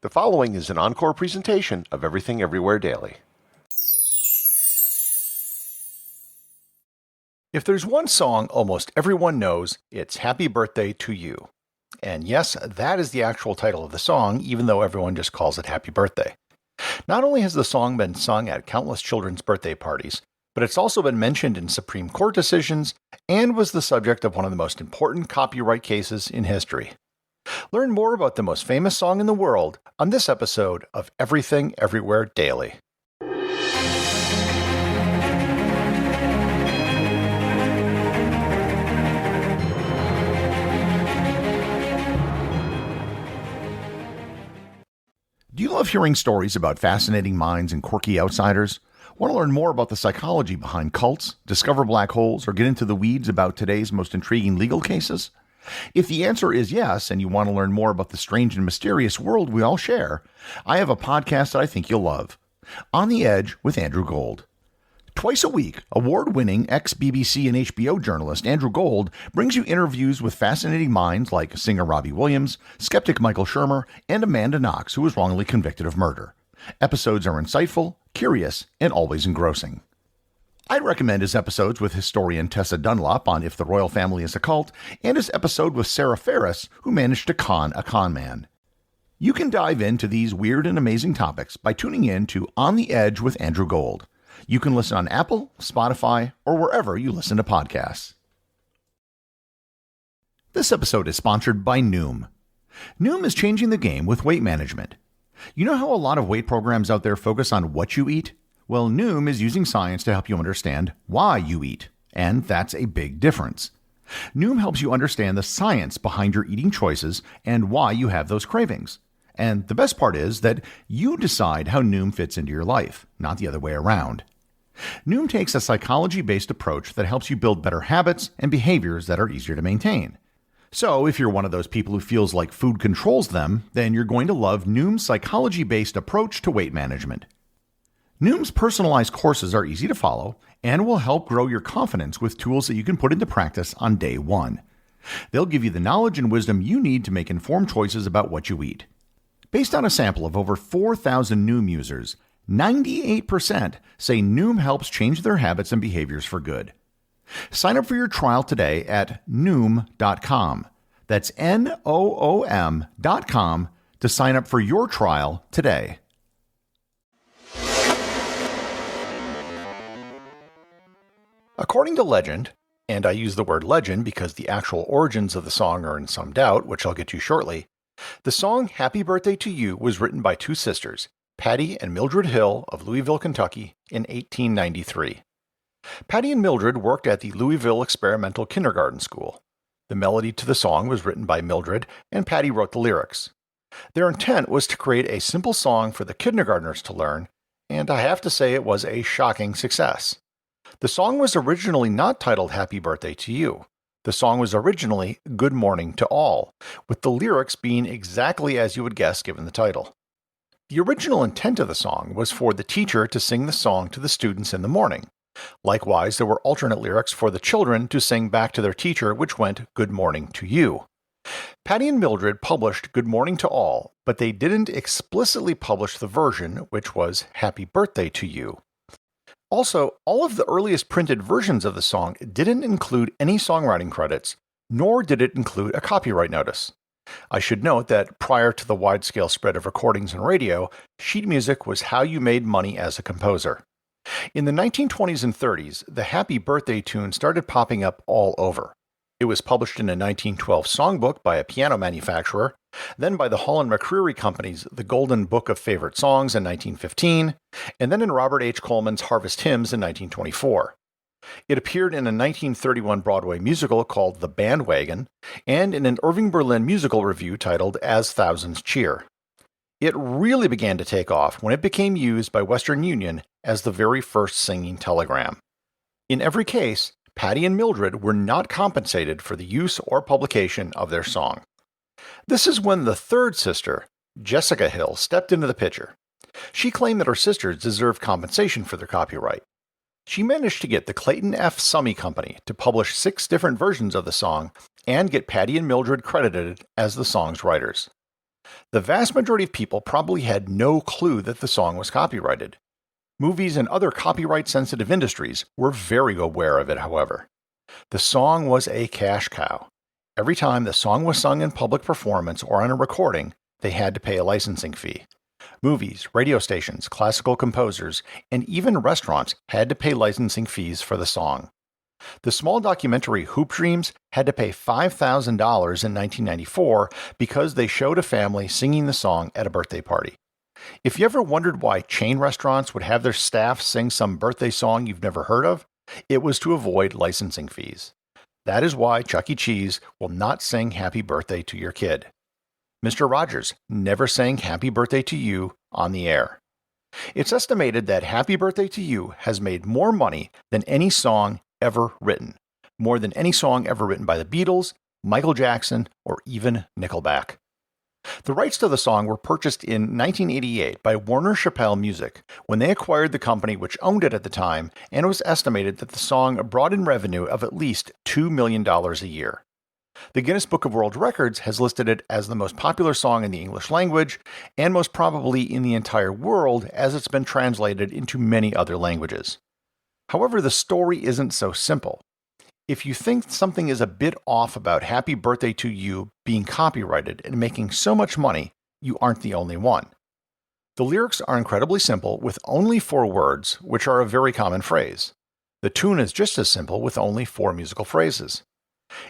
The following is an encore presentation of Everything Everywhere Daily. If there's one song almost everyone knows, it's Happy Birthday to You. And yes, that is the actual title of the song, even though everyone just calls it Happy Birthday. Not only has the song been sung at countless children's birthday parties, but it's also been mentioned in Supreme Court decisions and was the subject of one of the most important copyright cases in history. Learn more about the most famous song in the world on this episode of Everything Everywhere Daily. Do you love hearing stories about fascinating minds and quirky outsiders? Want to learn more about the psychology behind cults, discover black holes, or get into the weeds about today's most intriguing legal cases? If the answer is yes, and you want to learn more about the strange and mysterious world we all share, I have a podcast that I think you'll love. On the Edge with Andrew Gold. Twice a week, award-winning ex-BBC and HBO journalist Andrew Gold brings you interviews with fascinating minds like singer Robbie Williams, skeptic Michael Shermer, and Amanda Knox, who was wrongly convicted of murder. Episodes are insightful, curious, and always engrossing. I'd recommend his episodes with historian Tessa Dunlop on If the Royal Family is a Cult, and his episode with Sarah Ferris, who managed to con a con man. You can dive into these weird and amazing topics by tuning in to On the Edge with Andrew Gold. You can listen on Apple, Spotify, or wherever you listen to podcasts. This episode is sponsored by Noom. Noom is changing the game with weight management. You know how a lot of weight programs out there focus on what you eat? Well, Noom is using science to help you understand why you eat, and that's a big difference. Noom helps you understand the science behind your eating choices and why you have those cravings. And the best part is that you decide how Noom fits into your life, not the other way around. Noom takes a psychology-based approach that helps you build better habits and behaviors that are easier to maintain. So if you're one of those people who feels like food controls them, then you're going to love Noom's psychology-based approach to weight management. Noom's personalized courses are easy to follow and will help grow your confidence with tools that you can put into practice on day one. They'll give you the knowledge and wisdom you need to make informed choices about what you eat. Based on a sample of over 4,000 Noom users, 98% say Noom helps change their habits and behaviors for good. Sign up for your trial today at Noom.com. That's Noom.com to sign up for your trial today. According to legend, and I use the word legend because the actual origins of the song are in some doubt, which I'll get to shortly, the song Happy Birthday to You was written by two sisters, Patty and Mildred Hill of Louisville, Kentucky, in 1893. Patty and Mildred worked at the Louisville Experimental Kindergarten School. The melody to the song was written by Mildred, and Patty wrote the lyrics. Their intent was to create a simple song for the kindergartners to learn, and I have to say it was a shocking success. The song was originally not titled Happy Birthday to You. The song was originally Good Morning to All, with the lyrics being exactly as you would guess given the title. The original intent of the song was for the teacher to sing the song to the students in the morning. Likewise, there were alternate lyrics for the children to sing back to their teacher, which went Good Morning to You. Patty and Mildred published Good Morning to All, but they didn't explicitly publish the version, which was Happy Birthday to You. Also, all of the earliest printed versions of the song didn't include any songwriting credits, nor did it include a copyright notice. I should note that prior to the wide-scale spread of recordings and radio, sheet music was how you made money as a composer. In the 1920s and 30s, the Happy Birthday tune started popping up all over. It was published in a 1912 songbook by a piano manufacturer, then by the Holland McCreary Company's The Golden Book of Favorite Songs in 1915, and then in Robert H. Coleman's Harvest Hymns in 1924. It appeared in a 1931 Broadway musical called The Bandwagon, and in an Irving Berlin musical review titled As Thousands Cheer. It really began to take off when it became used by Western Union as the very first singing telegram. In every case, Patty and Mildred were not compensated for the use or publication of their song. This is when the third sister, Jessica Hill, stepped into the picture. She claimed that her sisters deserved compensation for their copyright. She managed to get the Clayton F. Summy Company to publish 6 different versions of the song and get Patty and Mildred credited as the song's writers. The vast majority of people probably had no clue that the song was copyrighted. Movies and other copyright-sensitive industries were very aware of it, however. The song was a cash cow. Every time the song was sung in public performance or on a recording, they had to pay a licensing fee. Movies, radio stations, classical composers, and even restaurants had to pay licensing fees for the song. The small documentary Hoop Dreams had to pay $5,000 in 1994 because they showed a family singing the song at a birthday party. If you ever wondered why chain restaurants would have their staff sing some birthday song you've never heard of, it was to avoid licensing fees. That is why Chuck E. Cheese will not sing Happy Birthday to your kid. Mr. Rogers never sang Happy Birthday to You on the air. It's estimated that Happy Birthday to You has made more money than any song ever written, more than any song ever written by the Beatles, Michael Jackson, or even Nickelback. The rights to the song were purchased in 1988 by Warner Chappell Music when they acquired the company which owned it at the time, and it was estimated that the song brought in revenue of at least $2 million a year. The Guinness Book of World Records has listed it as the most popular song in the English language, and most probably in the entire world as it's been translated into many other languages. However, the story isn't so simple. If you think something is a bit off about Happy Birthday to You being copyrighted and making so much money, you aren't the only one. The lyrics are incredibly simple with only 4 words, which are a very common phrase. The tune is just as simple with only 4 musical phrases.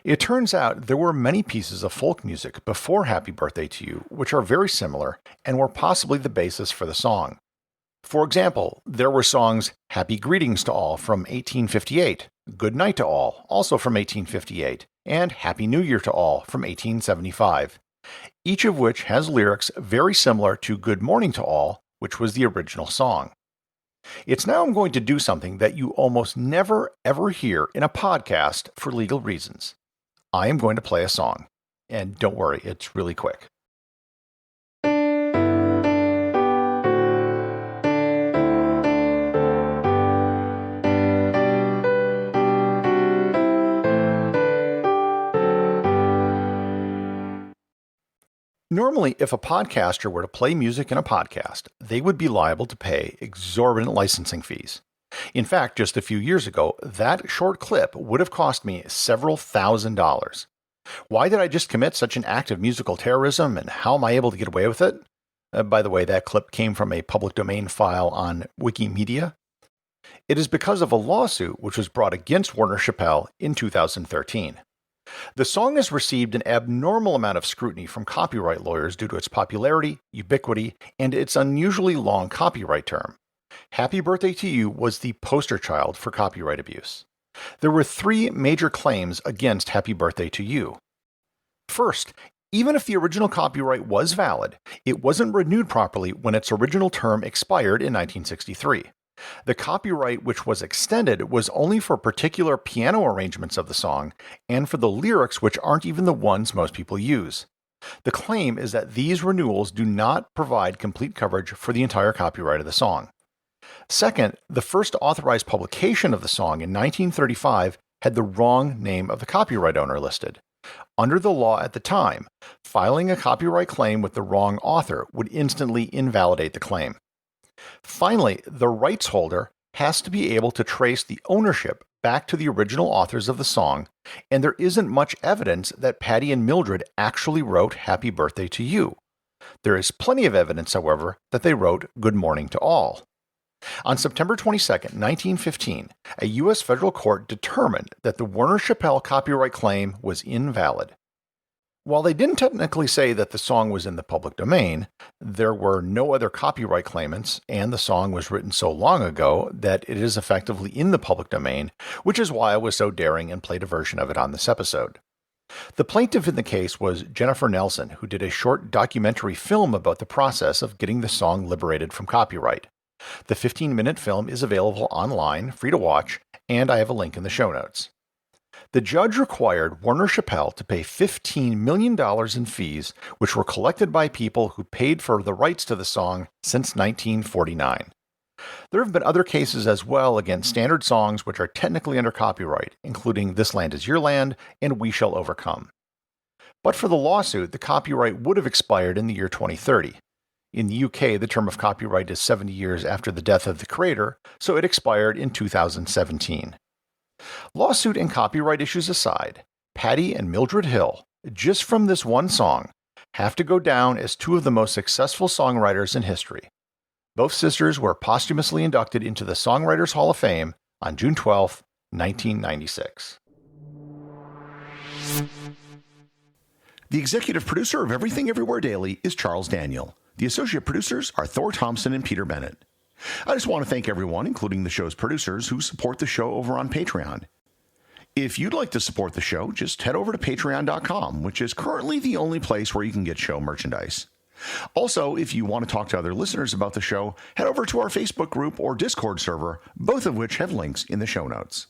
It turns out there were many pieces of folk music before Happy Birthday to You which are very similar and were possibly the basis for the song. For example, there were songs Happy Greetings to All from 1858, Good Night to All, also from 1858, and Happy New Year to All from 1875, each of which has lyrics very similar to Good Morning to All, which was the original song. It's now I'm going to do something that you almost never ever hear in a podcast for legal reasons. I am going to play a song. And don't worry, it's really quick. Normally, if a podcaster were to play music in a podcast, they would be liable to pay exorbitant licensing fees. In fact, just a few years ago, that short clip would have cost me several $1,000s. Why did I just commit such an act of musical terrorism, and how am I able to get away with it? By the way, that clip came from a public domain file on Wikimedia. It is because of a lawsuit which was brought against Warner Chappell in 2013. The song has received an abnormal amount of scrutiny from copyright lawyers due to its popularity, ubiquity, and its unusually long copyright term. Happy Birthday to You was the poster child for copyright abuse. There were 3 major claims against Happy Birthday to You. First, even if the original copyright was valid, it wasn't renewed properly when its original term expired in 1963. The copyright which was extended was only for particular piano arrangements of the song, and for the lyrics which aren't even the ones most people use. The claim is that these renewals do not provide complete coverage for the entire copyright of the song. Second, the first authorized publication of the song in 1935 had the wrong name of the copyright owner listed. Under the law at the time, filing a copyright claim with the wrong author would instantly invalidate the claim. Finally, the rights holder has to be able to trace the ownership back to the original authors of the song, and there isn't much evidence that Patty and Mildred actually wrote Happy Birthday to You. There is plenty of evidence, however, that they wrote Good Morning to All. On September 22, 1915, a U.S. federal court determined that the Warner Chappell copyright claim was invalid. While they didn't technically say that the song was in the public domain, there were no other copyright claimants, and the song was written so long ago that it is effectively in the public domain, which is why I was so daring and played a version of it on this episode. The plaintiff in the case was Jennifer Nelson, who did a short documentary film about the process of getting the song liberated from copyright. The 15-minute film is available online, free to watch, and I have a link in the show notes. The judge required Warner Chappell to pay $15 million in fees, which were collected by people who paid for the rights to the song since 1949. There have been other cases as well against standard songs which are technically under copyright, including This Land Is Your Land and We Shall Overcome. But for the lawsuit, the copyright would have expired in the year 2030. In the UK, the term of copyright is 70 years after the death of the creator, so it expired in 2017. Lawsuit and copyright issues aside, Patti and Mildred Hill, just from this one song, have to go down as two of the most successful songwriters in history. Both sisters were posthumously inducted into the Songwriters Hall of Fame on June 12, 1996. The executive producer of Everything Everywhere Daily is Charles Daniel. The associate producers are Thor Thompson and Peter Bennett. I just want to thank everyone, including the show's producers, who support the show over on Patreon. If you'd like to support the show, just head over to patreon.com, which is currently the only place where you can get show merchandise. Also, if you want to talk to other listeners about the show, head over to our Facebook group or Discord server, both of which have links in the show notes.